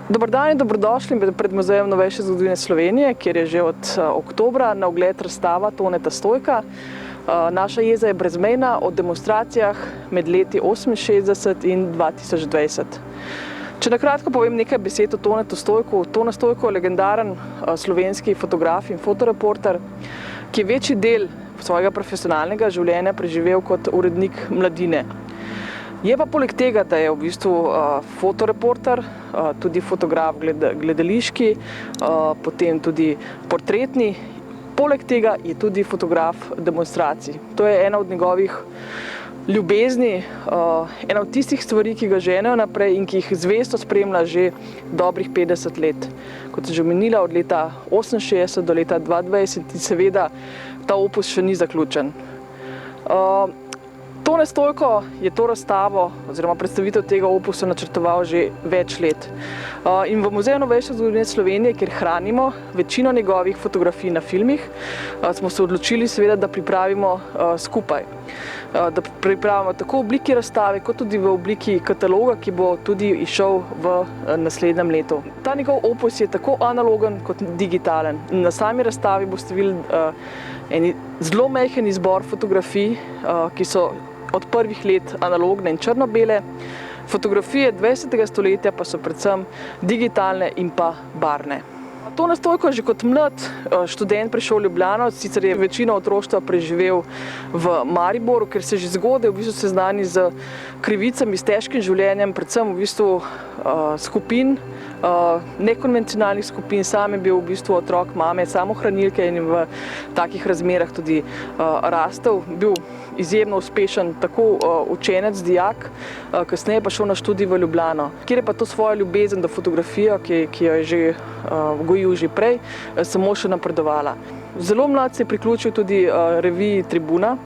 Dober dan in dobrodošli pred Muzejem novejše zgodovine Slovenije, kjer je že od oktobra na ogled razstava Toneta Stojka. Naša jeza je brezmejna o demonstracijah med leti 1968 in 2020. Če na kratko povem nekaj besed o Tonetu Stojku. Tone Stojko je legendaren slovenski fotograf in fotoreporter, ki je večji del svojega profesionalnega življenja preživel kot urednik Mladine. Je pa poleg tega, da je v bistvu fotoreporter, tudi fotograf gledališki, potem tudi portretni. Poleg tega je tudi fotograf demonstracij. To je ena od njegovih ljubezni, ena od tistih stvari, ki ga ženejo naprej in ki jih zvesto spremlja že dobrih 50 let. Kot sem že omenila, od leta 1968 do leta 2020 in seveda ta opus še ni zaključen. Tone Stojko je to razstavo oziroma predstavitev tega opusa načrtoval že več let. In v Muzeju novejše zgodovine Slovenije, kjer hranimo večino njegovih fotografij na filmih, smo se odločili seveda, da pripravimo skupaj. Da pripravimo tako v obliki razstave, kot tudi v obliki kataloga, ki bo tudi izšel v naslednjem letu. Ta njegov opus je tako analogen kot digitalen. Na sami razstavi boste videli en zelo majhen izbor fotografij, ki so od prvih let analogne in črno-bele. Fotografije 20. stoletja pa so predvsem digitalne in pa barvne. Tone Stojko je že kot mlad študent prišel v Ljubljano, sicer je večino otroštva preživel v Mariboru, ker se že zgodaj v bistvu seznani z krivicami, s težkim življenjem, predvsem v bistvu skupin, nekonvencionalnih skupin. Sam je bil v bistvu otrok mame, samohranilke in v takih razmerah tudi rastel. Bil izjemno uspešen tako učenec, dijak, kasneje pa šel na študij v Ljubljano, kjer je pa to svojo ljubezen do fotografije, ki jo je že gojil že prej, samo še napredovala. Zelo mlad se je priključil tudi reviji Tribuna,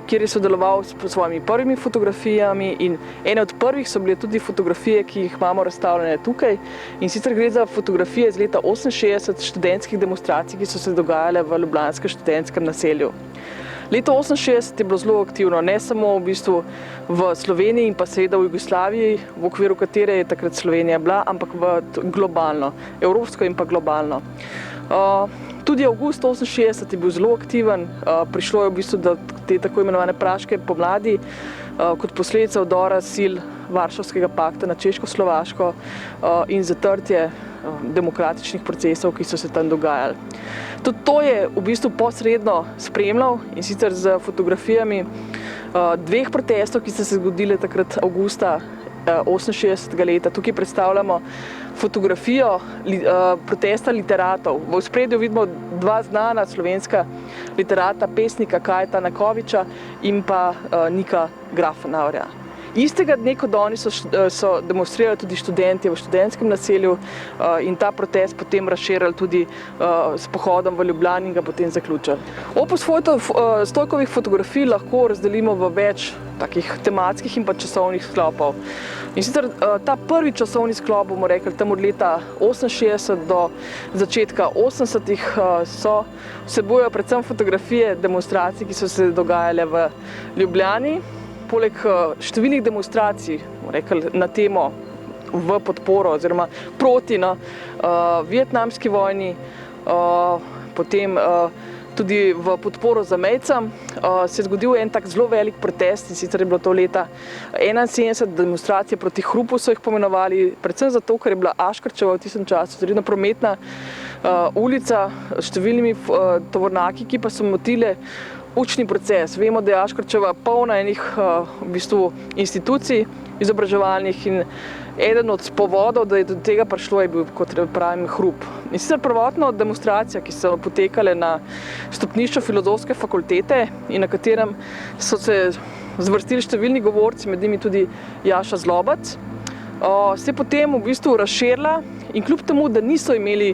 kjer je sodeloval s svojimi prvimi fotografijami in ene od prvih so bile tudi fotografije, ki jih imamo razstavljene tukaj. In sicer gre za fotografije iz leta 1968 študentskih demonstracij, ki so se dogajale v ljubljanskem študentskem naselju. Leto 1968 je bilo zelo aktivno, ne samo v bistvu v Sloveniji in pa seveda v Jugoslaviji, v okviru katere je takrat Slovenija bila, ampak globalno, evropsko in pa globalno. Tudi avgust 1968 je bil zelo aktiven, prišlo je v bistvu do te tako imenovane praške pomladi, kot posledica vdora sil Varšavskega pakta na Češko-Slovaško in zatrtje demokratičnih procesov, ki so se tam dogajali. Tudi to je v bistvu posredno spremljal, in sicer z fotografijami dveh protestov, ki so se zgodili takrat avgusta 1968. leta. Tukaj predstavljamo fotografijo protesta literatov. V ospredju vidimo dva znana slovenska literata, pesnika Kajeta Nakoviča in pa Nika Grafenaurja. Istega dne, kot oni so demonstrirali tudi študentje v študentskem naselju in ta protest potem razširili tudi s pohodom v Ljubljani in ga potem zaključili. Opus Stojkovih fotografij lahko razdelimo v več takih tematskih in pa časovnih sklopov. In sicer ta prvi časovni sklop, bomo rekli, tam od leta 1968 do začetka 80-ih vsebujejo predvsem fotografije demonstracij, ki so se dogajale v Ljubljani. Poleg številnih demonstracij, rekli, na temo v podporo oziroma proti vietnamski vojni, potem tudi v podporo zamejcem, se je zgodil en tak zelo velik protest, in sicer je bilo to leta 1971, demonstracije proti hrupu so jih pomenovali, predvsem zato, ker je bila Aškerčeva v tistem času zelo prometna ulica s številnimi tovornjaki, ki pa so motile učni proces. Vemo, da je Aškerčeva polna enih v bistvu institucij izobraževalnih in eden od povodov, da je do tega prišlo, je bil, kot pravim, hrup. In sicer prvotno demonstracija, ki so potekale na stopnišču Filozofske fakultete in na katerem so se zvrstili številni govorci, med njimi tudi Jaša Zlobac, se je potem v bistvu razširila in kljub temu, da niso imeli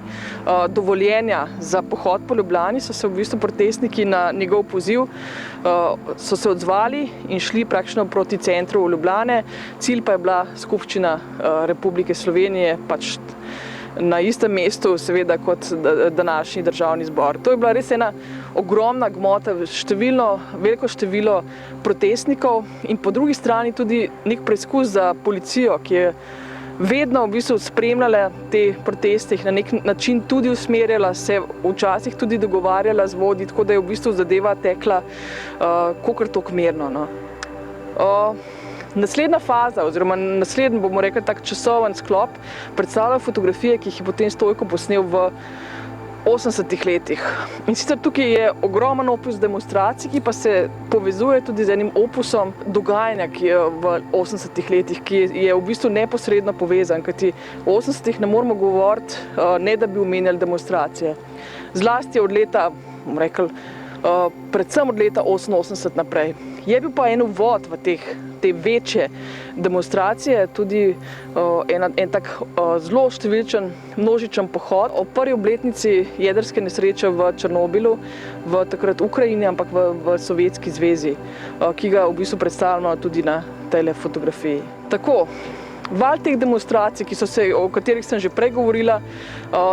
dovoljenja za pohod po Ljubljani, so se v bistvu protestniki na njegov poziv so se odzvali in šli praktično proti centru Ljubljane. Cilj pa je bila skupščina Republike Slovenije, pač na istem mestu seveda kot današnji državni zbor. To je bila res ena ogromna gmota, veliko število protestnikov in po drugi strani tudi nek preizkus za policijo, ki je vedno v bistvu spremljala te proteste, jih na nek način tudi usmerjala, se včasih tudi dogovarjala z vodji, tako da je v bistvu zadeva tekla kakor toliko mirno, no. Naslednja faza, oziroma naslednji, bomo rekli, tak časoven sklop, predstavlja fotografije, ki jih je potem Stojko posnel v 80. letih. In sicer tukaj je ogromen opus demonstracij, ki pa se povezuje tudi z enim opusom dogajanja, ki je v 80. letih, ki je v bistvu neposredno povezan, kajti v 80. ne moramo govoriti, ne da bi omenjali demonstracije. Zlasti od leta, bomo rekli, predvsem od leta 88 naprej. Je bil pa en uvod v te večje demonstracije, tudi en tak zelo številčen, množičen pohod o prvi obletnici jedrske nesreče v Černobilu, v takrat Ukrajini, ampak v Sovjetski zvezi, ki ga v bistvu predstavljamo tudi na tej fotografiji. Tako, val teh demonstracij, o katerih sem že prej govorila,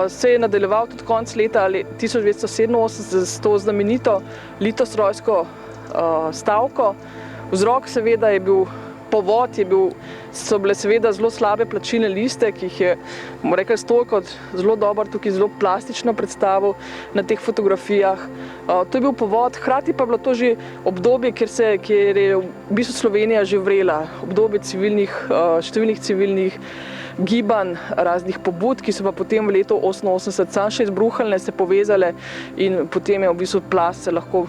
se je nadaljeval tudi konec leta 1987 s to znamenito litostrojsko stavko. Vzrok seveda je bil, povod so bile seveda zelo slabe plačilne liste, ki jih je, bomo rekli, Stojko zelo dobro tukaj zelo plastično predstavil na teh fotografijah. To je bil povod, hkrati pa je bilo to že obdobje, kjer je v bistvu Slovenija že vrela, obdobje številnih civilnih gibanj, raznih pobud, ki so pa potem v letu 88 sam še izbruhnile, se povezale in potem je v bistvu plast se lahko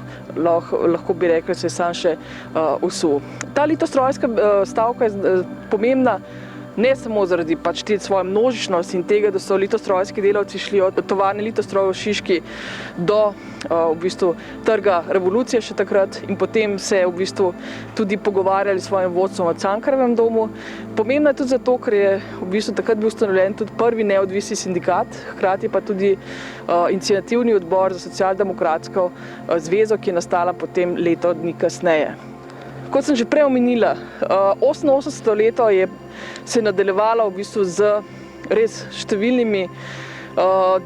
bi rekli, se je sam še usul. Ta litostrojska stavka je pomembna ne samo zaradi te svoje množičnosti in tega, da so litostrojski delavci šli od tovarne Litostrojev v Šiški do v bistvu trga Revolucije še takrat in potem se v bistvu tudi pogovarjali s svojim vodstvom v Cankarjevem domu. Pomembno je tudi zato, ker je v bistvu takrat bil ustanovljen tudi prvi neodvisni sindikat, hkrati pa tudi iniciativni odbor za socialdemokratsko zvezo, ki je nastala potem leto dni kasneje. Kot sem že prej omenila, 88. leto se je nadaljevalo v bistvu z res številnimi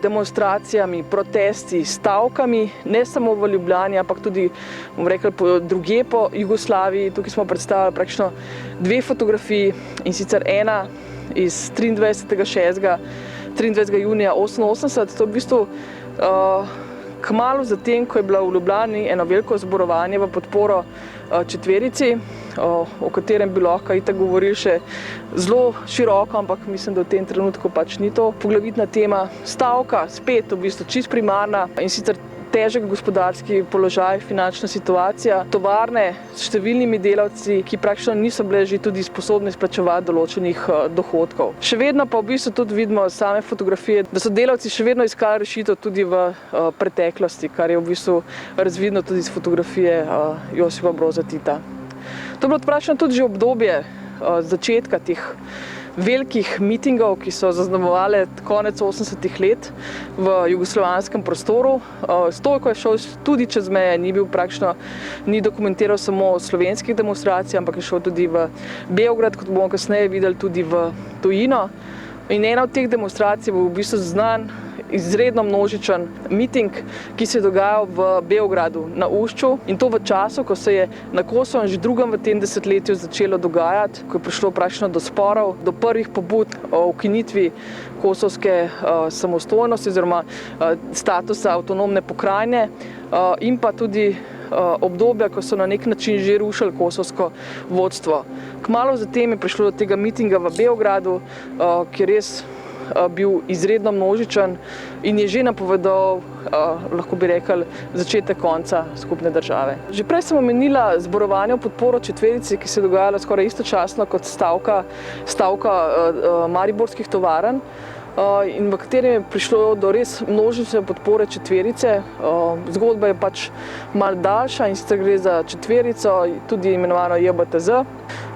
demonstracijami, protesti, stavkami, ne samo v Ljubljani, ampak tudi, bomo rekli, drugje po Jugoslaviji. Tukaj smo predstavili praktično dve fotografiji, in sicer ena iz 23. junija 88. To je v bistvu kmalu zatem, ko je bila v Ljubljani eno veliko zborovanje v podporo četverici, o katerem bi lahko itak govorili še zelo široko, ampak mislim, da v tem trenutku pač ni to poglavitna tema. Stavka, spet v bistvu čisto primarna, in sicer težek gospodarski položaj, finančna situacija, tovarne s številnimi delavci, ki praktično niso bile že tudi sposobni izplačevati določenih dohodkov. Še vedno pa v bistvu tudi vidimo same fotografije, da so delavci še vedno iskali rešitev tudi v preteklosti, kar je v bistvu razvidno tudi iz fotografije Josipa Broza Tita. To je bilo praktično tudi že obdobje začetka teh velikih mitingov, ki so zaznamovali konec 80. let v jugoslovanskem prostoru. Stojko je šel tudi čez meje, ni dokumentiral samo slovenskih demonstracij, ampak je šel tudi v Beograd, kot bomo kasneje videli, tudi v tujino. In ena od teh demonstracij bo v bistvu znan izredno množičen miting, ki se je dogajal v Beogradu na Ušću, in to v času, ko se je na Kosovem že drugem v tem desetletju začelo dogajati, ko je prišlo praktično do sporov, do prvih pobud o ukinitvi kosovske samostojnosti oziroma statusa avtonomne pokrajine in pa tudi obdobja, ko so na nek način že rušili kosovsko vodstvo. Kmalu zatem je prišlo do tega mitinga v Beogradu, ki je res bil izredno množičen in je že napovedal, lahko bi rekli, začetek konca skupne države. Že prej sem omenila zborovanje v podporo četverici, ki se je dogajalo skoraj istočasno kot stavka mariborskih tovarn, in v katerem je prišlo do res množične podpore četverice. Zgodba je pač malo daljša, in sicer gre za četverico, tudi imenovano JBTZ,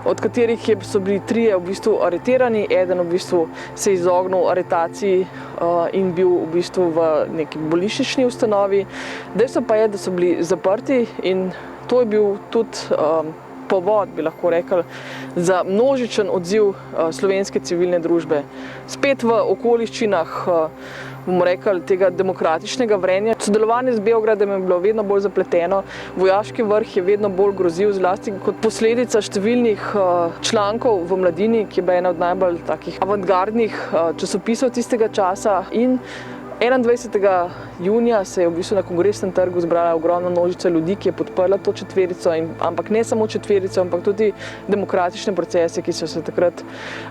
od katerih so bili trije v bistvu aretirani, eden v bistvu se je izognil aretaciji in bil v bistvu v neki bolnišnični ustanovi. Dejstvo pa je, da so bili zaprti, in to je bil tudi povod, bi lahko rekli, za množičen odziv slovenske civilne družbe. Spet v okoliščinah, bomo rekli, tega demokratičnega vrenja. Sodelovanje z Beogradom je bilo vedno bolj zapleteno, vojaški vrh je vedno bolj grozil, zlasti kot posledica številnih člankov v Mladini, ki je bila ena od najbolj takih avantgardnih časopisov tistega časa. In 21. junija se je v bistvu na Kongresnem trgu zbrala ogromna množica ljudi, ki je podprla to četverico, ampak ne samo četverico, ampak tudi demokratične procese, ki so se takrat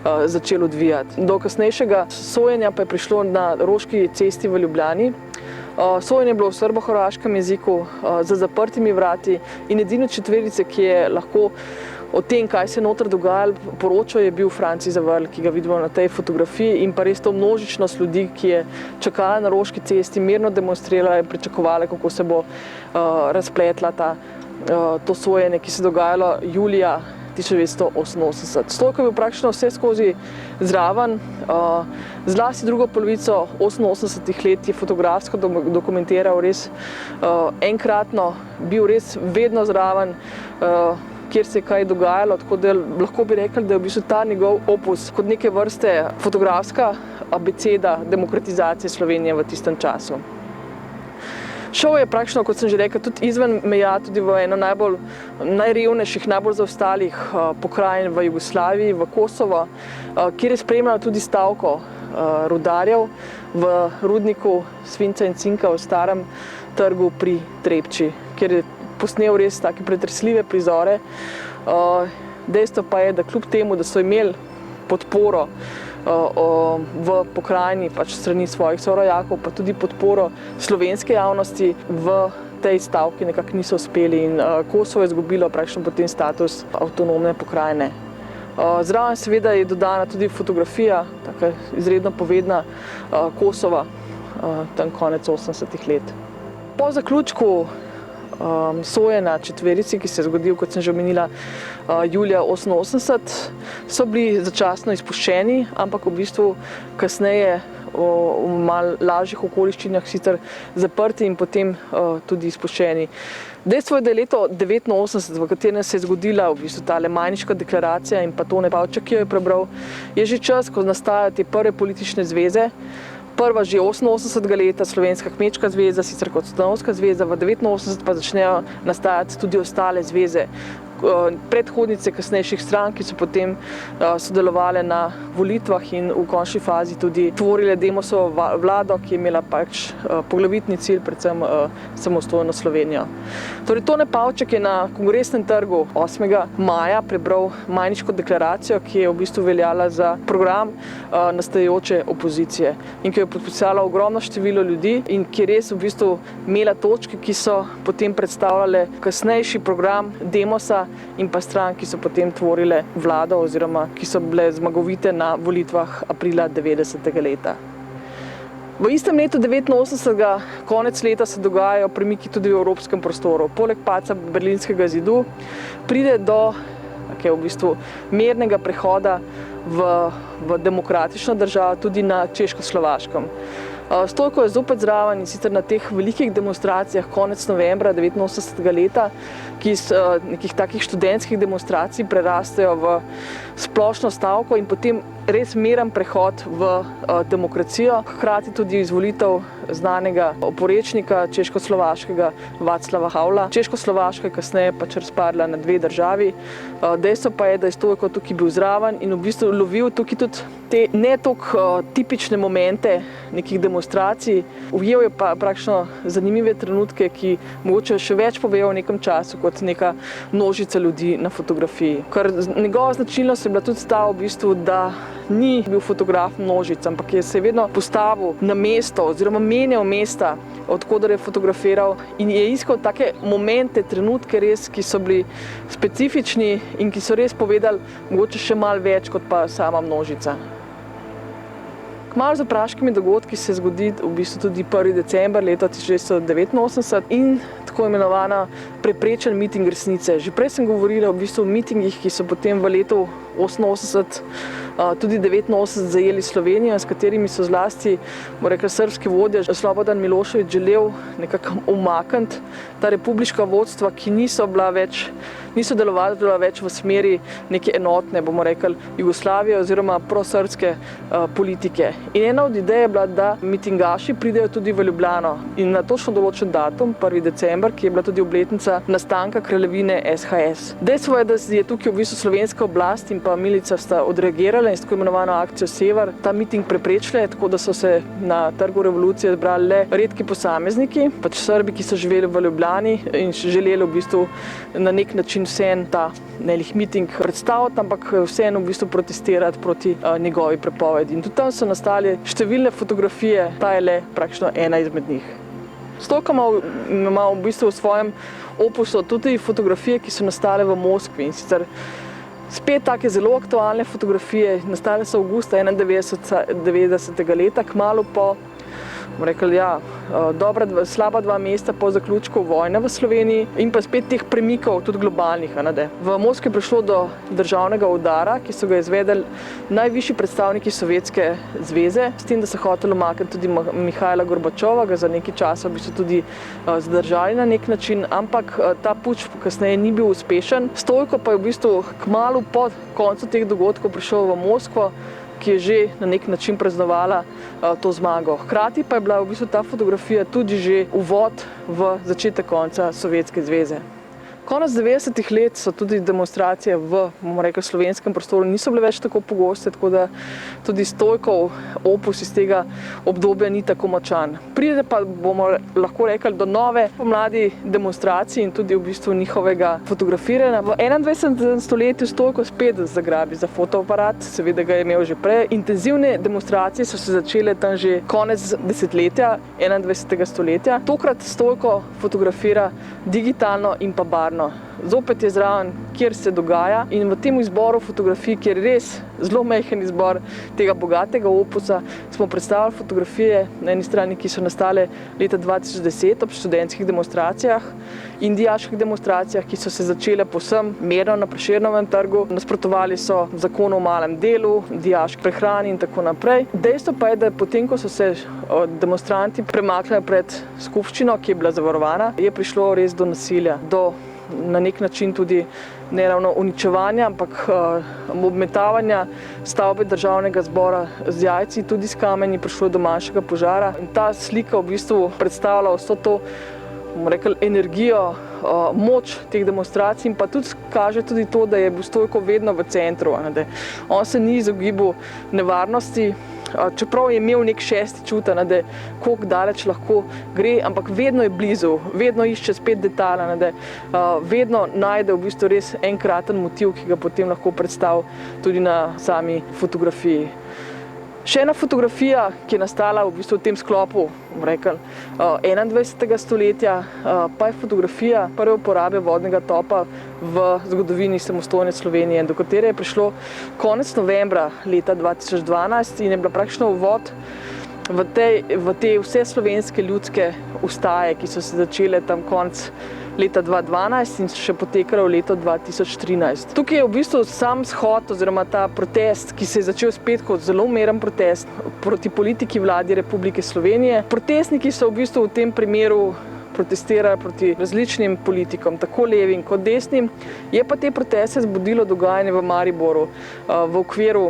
začeli odvijati. Do kasnejšega sojenja pa je prišlo na Roški cesti v Ljubljani. Sojenje je bilo v srbo-hrvaškem jeziku, za zaprtimi vrati in edino četverice, ki je lahko o tem, kaj se je noter dogajalo, poročal, je bil Franci Zavrl, ki ga vidimo na tej fotografiji, in pa res to množičnost ljudi, ki je čakala na Roški cesti, mirno demonstrirala in pričakovala, kako se bo razpletla to sojenje, ki se je dogajalo julija 1988. Stojko je bil praktično vse skozi zraven, zlasti drugo polovico 88 let je fotografsko dokumentiral res enkratno, bil res vedno zraven, kjer se je kaj dogajalo, tako da lahko bi rekli, da je v bistvu ta njegov opus kot neke vrste fotografska abeceda demokratizacije Slovenije v tistem času. Šel je praktično, kot sem že rekel, tudi izven meja, tudi v eno najrevnejših, najbolj zaostalih pokrajin v Jugoslaviji, v Kosovo, kjer je spremljal tudi stavko rudarjev v rudniku svinca in cinka v Starem trgu pri Trepči, kjer je posnel res take pretresljive prizore. Dejstvo pa je, da kljub temu, da so imeli podporo v pokrajini strani svojih sorojakov, pa tudi podporo slovenske javnosti, v tej stavki nekako niso uspeli in Kosovo je izgubilo praktično potem status avtonomne pokrajine. Zraven seveda je dodana tudi fotografija, taka izredno povedna Kosova, tam konec 80. let. Po zaključku sojenja četverici, ki se je zgodil, kot sem že omenila, julija 1988, so bili začasno izpuščeni, ampak v bistvu kasneje v malo lažjih okoliščinah sicer zaprti in potem tudi izpuščeni. Dejstvo je, da je leto 1989, v katerem se je zgodila v bistvu ta Majniška deklaracija in pa Tone Pavček, ki jo je prebral, je že čas, ko nastajajo te prve politične zveze. Prva že 88. leta Slovenska kmečka zveza, sicer kot Stanovska zveza, v 89 pa začnejo nastajati tudi ostale zveze, predhodnice kasnejših strank, ki so potem sodelovale na volitvah in v končni fazi tudi tvorile Demosovo vlado, ki je imela poglavitni cilj predvsem samostojno Slovenijo. Torej, Tone Pavček je na Kongresnem trgu 8. maja prebral Majniško deklaracijo, ki je v bistvu veljala za program nastajajoče opozicije in ki jo je podpisalo ogromno število ljudi in ki je res v bistvu imela točke, ki so potem predstavljale kasnejši program Demosa in pa strank, ki so potem tvorile vlado oziroma ki so bile zmagovite na volitvah aprila 90. leta. V istem letu 89. konec leta se dogajajo premiki tudi v evropskem prostoru. Poleg padca Berlinskega zidu pride do v bistvu mirnega prehoda v demokratično državo tudi na Češko-Slovaškem. Stojko je zopet zraven in sicer na teh velikih demonstracijah konec novembra 89. leta, ki iz nekih takih študentskih demonstracij prerastejo v splošno stavko in potem res miren prehod v demokracijo, hkrati tudi izvolitev znanega oporečnika češko-slovaškega Václava Havla. Češko-Slovaška je kasneje razpadla na dve državi. Dejstvo pa je, da je Stojko tukaj bil zraven in v bistvu lovil tukaj tudi te ne toliko tipične momente nekih demonstracij. Ujel je pa praktično zanimive trenutke, ki mogoče še več povejo v nekem času kot neka množica ljudi na fotografiji. Ker njegova značilnost je bila tudi ta v bistvu, da ni bil fotograf množic, ampak se je vedno postavil na mesto oziroma menjal mesta, od koder je fotografiral in je iskal take momente, trenutke res, ki so bili specifični in ki so res povedali mogoče še malo več kot pa sama množica. Kmalu za praškimi dogodki se zgodi v bistvu tudi 1. december leta 1989 in tako imenovana preprečen miting resnice. Že prej sem govorila v bistvu o mitingih, ki so potem v letu 88, tudi 89 zajeli Slovenijo, s katerimi so zlasti, srbski vodja Slobodan Milošević želel nekako umakniti ta republiška vodstva, ki niso bila več niso delovali več v smeri neke enotne, bomo rekli, Jugoslavije oziroma prosrbske politike. In ena od idej je bila, da mitingaši pridejo tudi v Ljubljano in na točno določen datum, 1. december, ki je bila tudi obletnica nastanka kraljevine SHS. Dejstvo je, da je tukaj v bistvu slovenska oblast in pa milica sta odreagirala in s tako imenovano akcijo Sever ta miting preprečile, tako da so se na Trgu revolucije zbrali le redki posamezniki, pač Srbi, ki so živeli v Ljubljani in želeli v bistvu na nek način vseeno ta miting predstaviti, ampak vseeno v bistvu protestirati proti njegovi prepovedi. In tudi tam so nastale številne fotografije, ta je le praktično ena izmed njih. Stojko ima v bistvu v svojem opusu tudi fotografije, ki so nastale v Moskvi in sicer spet take zelo aktualne fotografije, nastale so avgusta 1991. leta, kmalu po, slaba 2 meseca po zaključku vojne v Sloveniji in pa spet teh premikov, tudi globalnih. V Moskvi je prišlo do državnega udara, ki so ga izvedeli najvišji predstavniki Sovjetske zveze, s tem, da so hoteli umakniti tudi Mihajla Gorbačova, ga za nekaj časa bi se tudi zadržali na nek način, ampak ta puč kasneje ni bil uspešen. Stojko pa je v bistvu kmalu po koncu teh dogodkov prišel v Moskvo, ki je že na nek način praznovala to zmago. Hkrati pa je bila v bistvu ta fotografija tudi že uvod v začetek konca Sovjetske zveze. Konec 90. let so tudi demonstracije v slovenskem prostoru niso bile več tako pogoste, tako da tudi Stojkov opus iz tega obdobja ni tako močan. Pride pa, bomo lahko rekli, do nove pomladi demonstracij in tudi v bistvu njihovega fotografiranja. V 21. stoletju Stojko spet zagrabi za fotoaparat, seveda ga je imel že prej. Intenzivne demonstracije so se začele tam že konec desetletja 21. stoletja. Tokrat Stojko fotografira digitalno in pa barvno. Zopet je zraven, kjer se dogaja, in v tem izboru fotografij, kjer je res zelo majhen izbor tega bogatega opusa, smo predstavili fotografije na eni strani, ki so nastale leta 2010 ob študentskih demonstracijah in dijaških demonstracijah, ki so se začele povsem mirno na Prešernovem trgu. Nasprotovali so zakonu o malem delu, dijaški prehrani in tako naprej. Dejstvo pa je, da potem, ko so se demonstranti premaknili pred skupščino, ki je bila zavarovana, je prišlo res do nasilja, do na nek način tudi ne ravno uničevanja, ampak obmetavanja stavbe Državnega zbora z jajci, tudi s kamenji, prišlo do manjšega požara. In ta slika v bistvu predstavlja vso to, energijo, moč teh demonstracij in pa tudi kaže tudi to, da je bil Stojko vedno v centru. On se ni izogibal nevarnosti, čeprav je imel nek šesti čut, koliko daleč lahko gre, ampak vedno je blizu, vedno išče spet detajle, vedno najde v bistvu res enkraten motiv, ki ga potem lahko predstavi tudi na sami fotografiji. Še ena fotografija, ki je nastala v bistvu v tem sklopu 21. stoletja, pa je fotografija prve uporabe vodnega topa v zgodovini samostojne Slovenije, do katere je prišlo konec novembra leta 2012 in je bila praktično uvod v te vse slovenske ljudske ustaje, ki so se začele tam konec leta 2012 in še potekalo v leto 2013. Tukaj je v bistvu sam shod oziroma ta protest, ki se je začel spet kot zelo miren protest proti politiki vladi Republike Slovenije. Protestniki so v bistvu v tem primeru protestirali proti različnim politikom, tako levim kot desnim. Je pa te proteste zbudilo dogajanje v Mariboru v okviru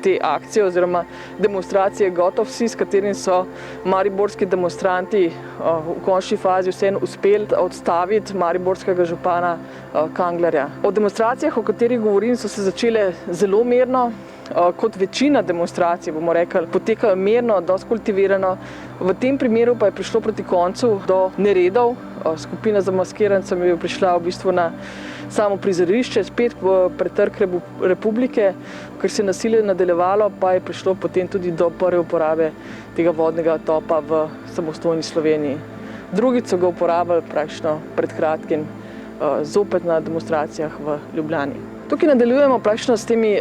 te akcije oziroma demonstracije Gotov vsi, s katerim so mariborski demonstranti v končni fazi vseeno uspeli odstaviti mariborskega župana Kanglerja. O demonstracijah, o katerih govorim, so se začele zelo mirno, kot večina demonstracij, bomo rekli, potekajo mirno, dosti kultivirano. V tem primeru pa je prišlo proti koncu do neredov. Skupina zamaskirancev je prišla v bistvu na samo prizorišče, spet pred Trg Republike, ker se je nasilje nadaljevalo, pa je prišlo potem tudi do prve uporabe tega vodnega topa v samostojni Sloveniji. Drugič so ga uporabljali praktično pred kratkim zopet na demonstracijah v Ljubljani. Tukaj nadaljujemo praktično s temi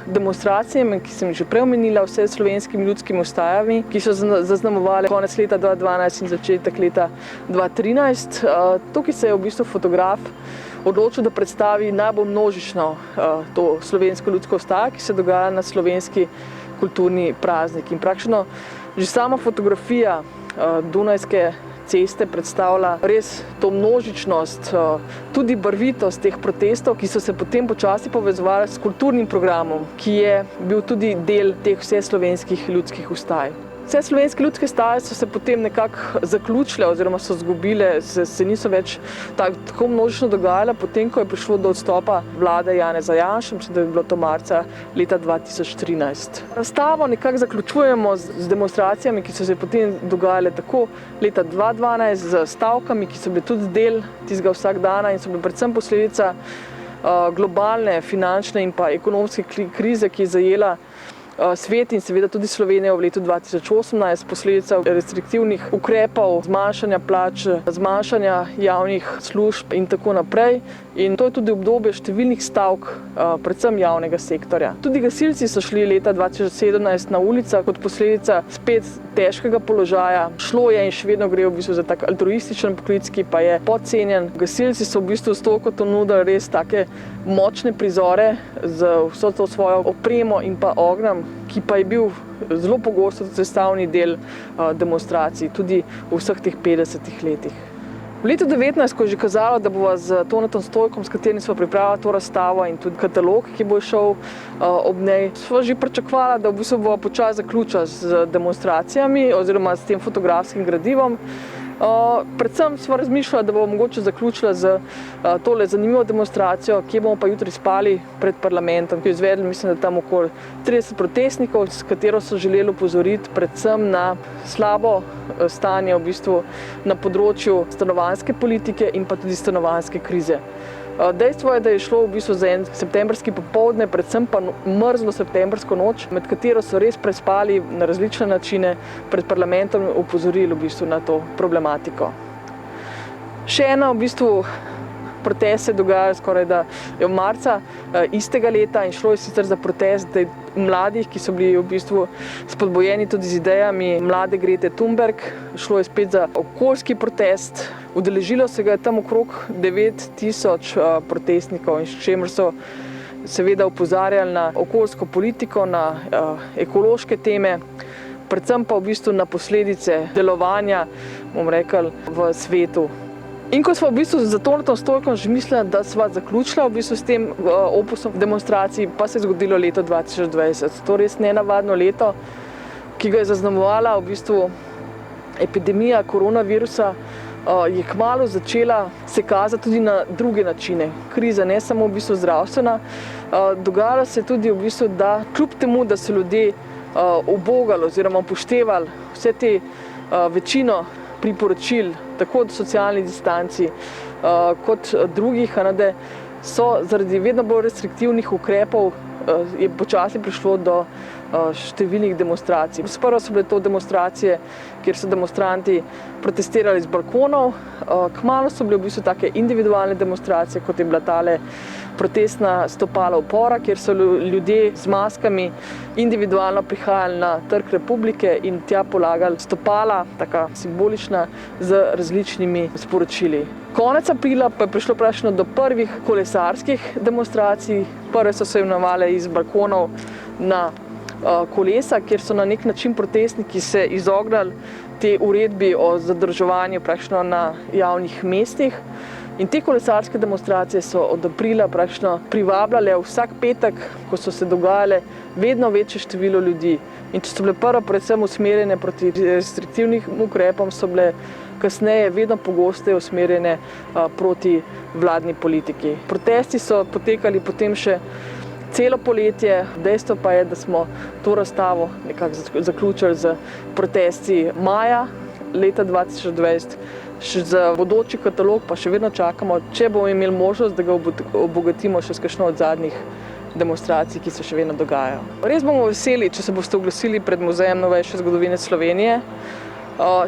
demonstracijami, ki sem že prej omenila, vse slovenskimi ljudskimi ustajami, ki so zaznamovali konec leta 2012 in začetek leta 2013. Tukaj se je v bistvu fotograf odločil, da predstavi najbolj množično to slovensko ljudsko ustajo, ki se dogaja na slovenski kulturni praznik. In praktično že sama fotografija Dunajske ceste predstavlja res to množičnost, tudi barvitost teh protestov, ki so se potem počasi povezovali s kulturnim programom, ki je bil tudi del teh vseslovenskih ljudskih vstaj. Vse slovenske ljudske staje so se potem nekako zaključile oziroma so izgubile, se niso več tako množično dogajale, potem ko je prišlo do odstopa vlade Janeza Janše, mislim, da je bilo to marca leta 2013. Razstavo nekako zaključujemo z demonstracijami, ki so se potem dogajale tako leta 2012, z stavkami, ki so bile tudi del tistega vsakdana in so bile predvsem posledica globalne finančne in pa ekonomske krize, ki je zajela svet in seveda tudi Slovenijo v letu 2018, posledica restriktivnih ukrepov, zmanjšanja plač, zmanjšanja javnih služb in tako naprej. In to je tudi obdobje številnih stavk, predvsem javnega sektorja. Tudi gasilci so šli leta 2017 na ulicah kot posledica spet težkega položaja. Šlo je in še vedno gre v bistvu za tak altruističen poklic, ki pa je podcenjen. Gasilci so v bistvu s toliko nudili res take močne prizore z vso to svojo opremo in pa ognjem, ki pa je bil zelo pogosto sestavni del demonstracij, tudi v vseh teh 50 letih. V letu 2019, ko je že kazalo, da bova z Tonetom Stojkom, s katerim sva pripravila to razstavo in tudi katalog, ki bo šel ob njej, sva že pričakovala, da v bistvu bova počasi zaključila z demonstracijami oziroma s tem fotografskim gradivom. Predvsem sva razmišljala, da bomo mogoče zaključila z tole zanimivo demonstracijo, kje bomo pa jutri spali pred parlamentom, ki jo izvedli, mislim, da tam okoli 30 protestnikov, s katero so želeli opozoriti predvsem na slabo stanje v bistvu na področju stanovanjske politike in pa tudi stanovanjske krize. Dejstvo je, da je šlo v bistvu za en septembrski popoldne, predvsem pa mrzlo septembrsko noč, med katero so res prespali na različne načine pred parlamentom opozorili v bistvu na to problematiko. Še ena v bistvu protest se dogaja skoraj da je v marca istega leta in šlo je sicer za protest mladih, ki so bili v bistvu spodbojeni tudi z idejami mlade Grete Thunberg. Šlo je spet za okoljski protest. Udeležilo se ga je tam okrog 9000 protestnikov, in s čimer so seveda opozarjali na okoljsko politiko, na ekološke teme, predvsem pa v bistvu na posledice delovanja, bom rekel, v svetu. In ko smo v bistvu za Tonetom Stojkom že mislili, da sva zaključila v bistvu s tem opusom demonstracij, pa se je zgodilo leto 2020. To res nenavadno leto, ki ga je zaznamovala v bistvu epidemija koronavirusa, je kmalu začela se kazati tudi na druge načine. Kriza, ne samo v bistvu zdravstvena, dogajalo se tudi v bistvu, da kljub temu, da so ljudje ubogali oziroma upoštevali vse te večino priporočil, tako od socialnih distanci kot drugih, da so zaradi vedno bolj restriktivnih ukrepov je počasi prišlo do številnih demonstracij. Sprva so bile to demonstracije, kjer so demonstranti protestirali z balkonov, kmalu so bile v bistvu take individualne demonstracije, kot je bila tale protestna stopala upora, kjer so ljudje z maskami individualno prihajali na Trg Republike in tja polagali stopala, taka simbolična, z različnimi sporočili. Konec aprila pa je prišlo praktično do prvih kolesarskih demonstracij. Prve so se imenovale iz balkonov na kolesa, kjer so na nek način protestniki se izognili te uredbi o zadrževanju praktično na javnih mestih. In te kolesarske demonstracije so od aprila praktično privabljale vsak petek, ko so se dogajale, vedno večje število ljudi. In če so bile prve predvsem usmerjene proti restriktivnim ukrepom, so bile kasneje vedno pogosteje usmerjene proti vladni politiki. Protesti so potekali potem še celo poletje. Dejstvo pa je, da smo to razstavo nekako zaključili z protesti maja leta 2020. Še za bodoči katalog pa še vedno čakamo, če bomo imeli možnost, da ga obogatimo še s kakšno od zadnjih demonstracij, ki se še vedno dogajajo. Res bomo veseli, če se boste oglasili pred Muzejem novejše zgodovine Slovenije,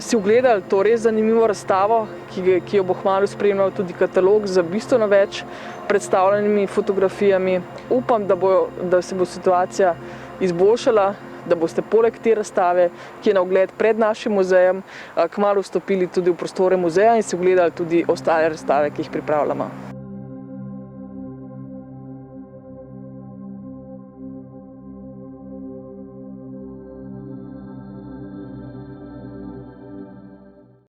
si ogledali to res zanimivo razstavo, ki jo bo kmalu spremljal tudi katalog z bistveno več predstavljenimi fotografijami. Upam, da se bo situacija izboljšala, da boste poleg te razstave, ki je na ogled pred našim muzejem, kmalu vstopili tudi v prostore muzeja in si ogledali tudi ostale razstave, ki jih pripravljamo.